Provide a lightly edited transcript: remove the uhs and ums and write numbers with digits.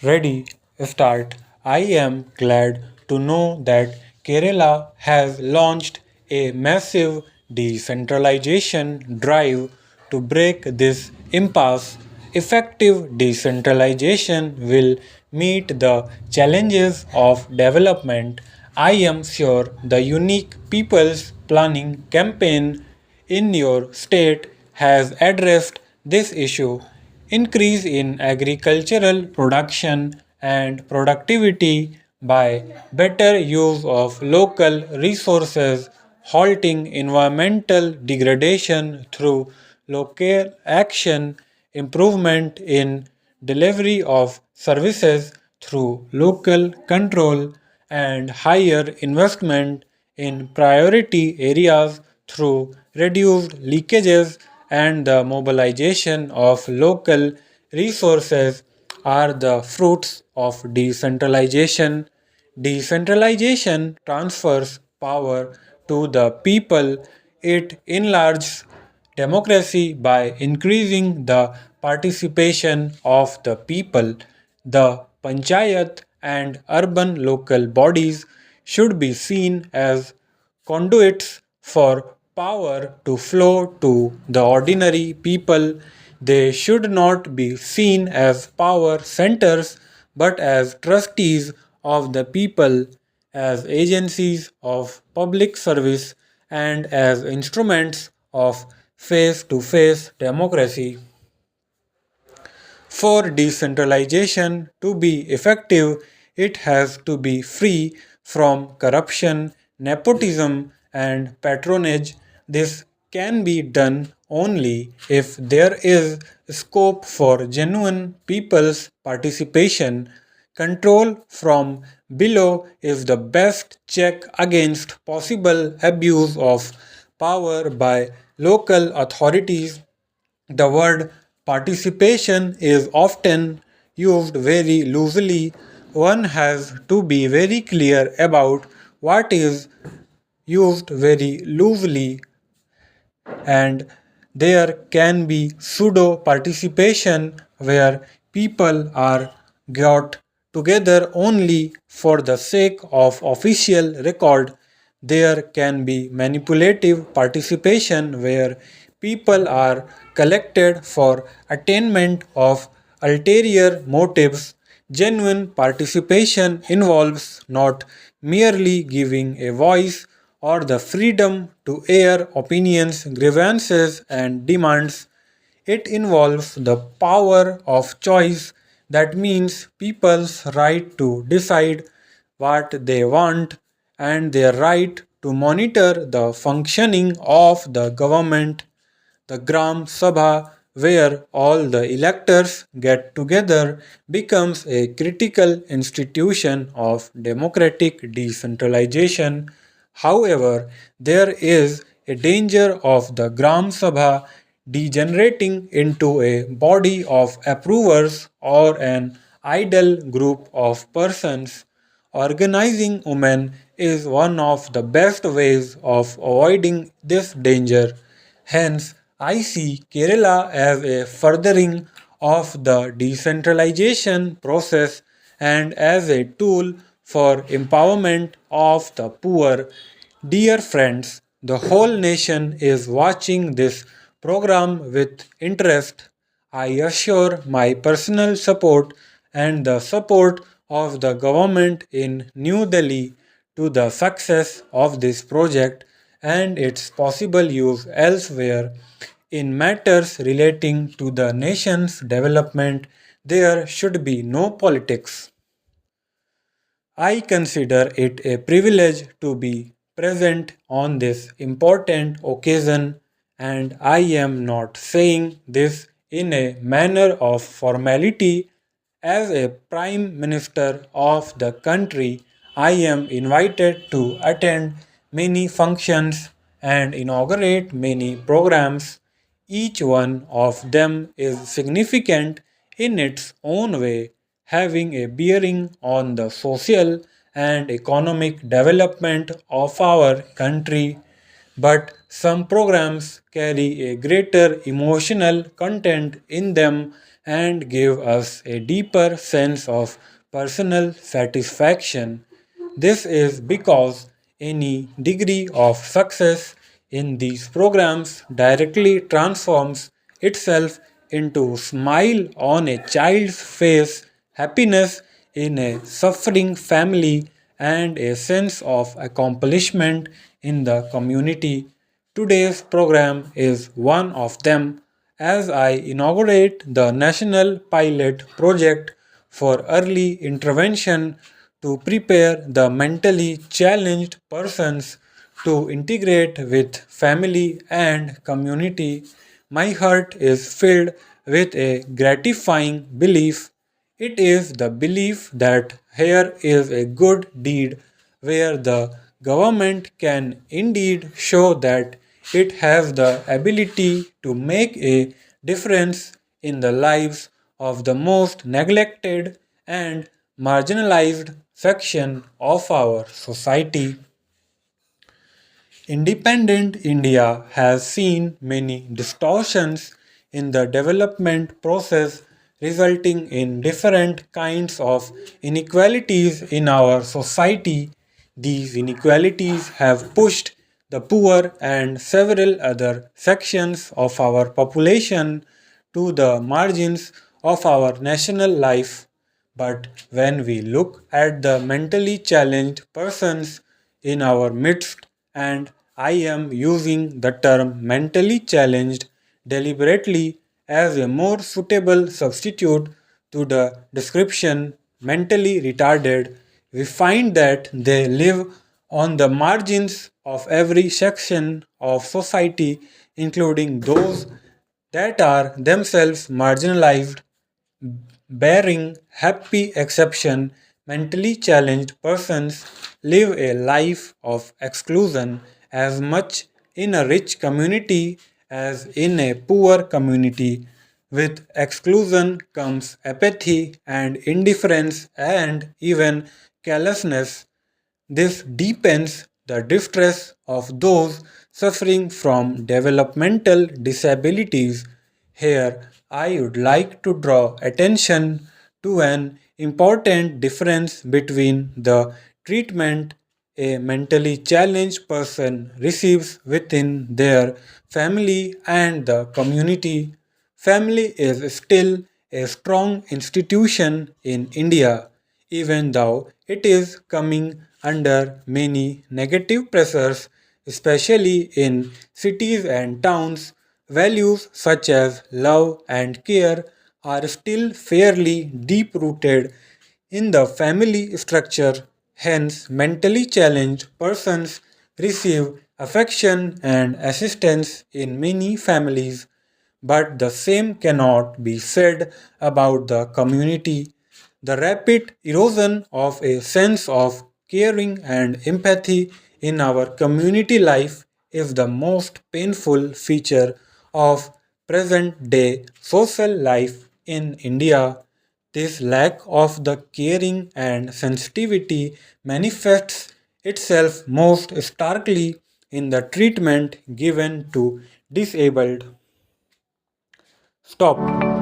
Ready, start. I am glad to know that Kerala has launched a massive decentralization drive to break this impasse. Effective decentralization will meet the challenges of development. I am sure the unique People's Planning campaign in your state has addressed this issue. Increase in agricultural production and productivity by better use of local resources, halting environmental degradation through local action, improvement in delivery of services through local control, and higher investment in priority areas through reduced leakages and the mobilization of local resources are the fruits of decentralization. Decentralization transfers power to the people. It enlarges democracy by increasing the participation of the people. The panchayat and urban local bodies should be seen as conduits for power to flow to the ordinary people. They should not be seen as power centers but as trustees of the people, as agencies of public service, and as instruments of face to face democracy. For decentralization to be effective, it has to be free from corruption, nepotism, and patronage. This can be done only if there is scope for genuine people's participation. Control from below is the best check against possible abuse of power by local authorities. The word participation is often used very loosely. One has to be very clear about what is used very loosely, and there can be pseudo participation where people are got together only for the sake of official record. There can be manipulative participation where people are collected for attainment of ulterior motives. Genuine participation involves not merely giving a voice or the freedom to air opinions, grievances, and demands. It involves the power of choice. That means people's right to decide what they want and their right to monitor the functioning of the government. The Gram Sabha, where all the electors get together, becomes a critical institution of democratic decentralization. However, there is a danger of the Gram Sabha degenerating into a body of approvers or an idle group of persons. Organizing women is one of the best ways of avoiding this danger. Hence, I see Kerala as a furthering of the decentralization process and as a tool for empowerment of the poor. Dear friends, the whole nation is watching this program with interest. I assure my personal support and the support of the government in New Delhi to the success of this project and its possible use elsewhere. In matters relating to the nation's development, there should be no politics. I consider it a privilege to be present on this important occasion, and I am not saying this in a manner of formality. As a Prime Minister of the country, I am invited to attend many functions and inaugurate many programs. Each one of them is significant in its own way, having a bearing on the social and economic development of our country. But Some programs carry a greater emotional content in them and give us a deeper sense of personal satisfaction. This is because any degree of success in these programs directly transforms itself into smile on a child's face, happiness in a suffering family, and a sense of accomplishment in the community. Today's program is one of them as I inaugurate the National Pilot Project for Early Intervention to prepare the mentally challenged persons to integrate with family and community. My heart is filled with a gratifying belief. It is the belief that here is a good deed where the government can indeed show that it has the ability to make a difference in the lives of the most neglected and marginalized section of our society. Independent India has seen many distortions in the development process, resulting in different kinds of inequalities in our society. These inequalities have pushed the poor and several other sections of our population to the margins of our national life. But when we look at the mentally challenged persons in our midst, and I am using the term mentally challenged deliberately as a more suitable substitute to the description mentally retarded, we find that they live on the margins of every section of society, including those that are themselves marginalized. Barring happy exception, mentally challenged persons live a life of exclusion as much in a rich community as in a poor community. With exclusion comes apathy and indifference and even callousness. This deepens the distress of those suffering from developmental disabilities. Here, I would like to draw attention to an important difference between the treatment a mentally challenged person receives within their family and the community. Family is still a strong institution in India, even though it is coming under many negative pressures, especially in cities and towns. Values such as love and care are still fairly deep rooted in the family structure. Hence, mentally challenged persons receive affection and assistance in many families, but the same cannot be said about the community. The rapid erosion of a sense of caring and empathy in our community life is the most painful feature of present day social life in India. This lack of the caring and sensitivity manifests itself most starkly in the treatment given to disabled. Stop.